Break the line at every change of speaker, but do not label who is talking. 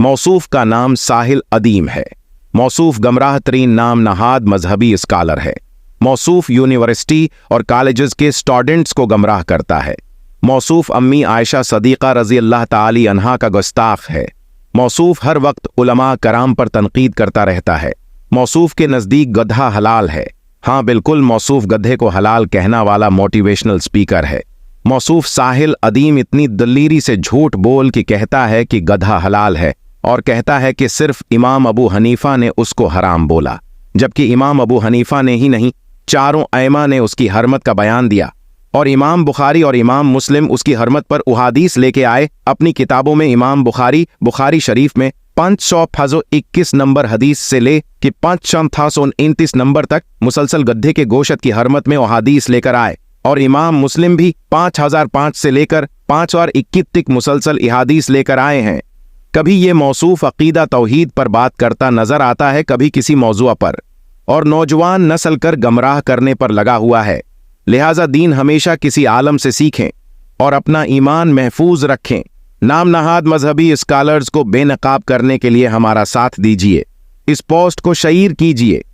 मौसूफ का नाम साहिल अदीम है। मौसूफ गमराह तरीन नाम नहाद मजहबी स्कॉलर है। मौसूफ यूनिवर्सिटी और कॉलेजेस के स्टूडेंट्स को गमराह करता है। मौसूफ अम्मी आयशा सदीक़ा रज़ी अल्लाह ताली अन्हा का गुस्ताख है। मौसूफ हर वक्त उलमा कराम पर तनकीद करता रहता है। मौसूफ के नज़दीक गधा हलाल है। हाँ बिल्कुल, मौसूफ गधे को हलाल कहना वाला मोटिवेशनल स्पीकर है। मौसूफ साहिल अदीम इतनी दलीरी से झूठ बोल के कहता है कि गधा हलाल है और कहता है कि सिर्फ इमाम अबू हनीफा ने उसको हराम बोला, जबकि इमाम अबू हनीफा ने ही नहीं, चारों अइमा ने उसकी हरमत का बयान दिया और इमाम बुखारी और इमाम मुस्लिम उसकी हरमत पर उहादीस लेके आए अपनी किताबों में। इमाम बुखारी शरीफ में 521 नंबर हदीस से ले कि 529 नंबर तक मुसलसल गड्ढे के गोशत की हरमत में उहादीस लेकर आए और इमाम मुस्लिम भी 5005 से लेकर 5021 तक मुसलसल इहादीस लेकर आए हैं। कभी ये मौसूफ अकीदा तौहीद पर बात करता नजर आता है, कभी किसी मौजूआ पर, और नौजवान नस्ल कर गमराह करने पर लगा हुआ है। लिहाजा दीन हमेशा किसी आलम से सीखें और अपना ईमान महफूज रखें। नाम नहाद मजहबी स्कॉलर्स को बेनकाब करने के लिए हमारा साथ दीजिए। इस पोस्ट को शेयर कीजिए।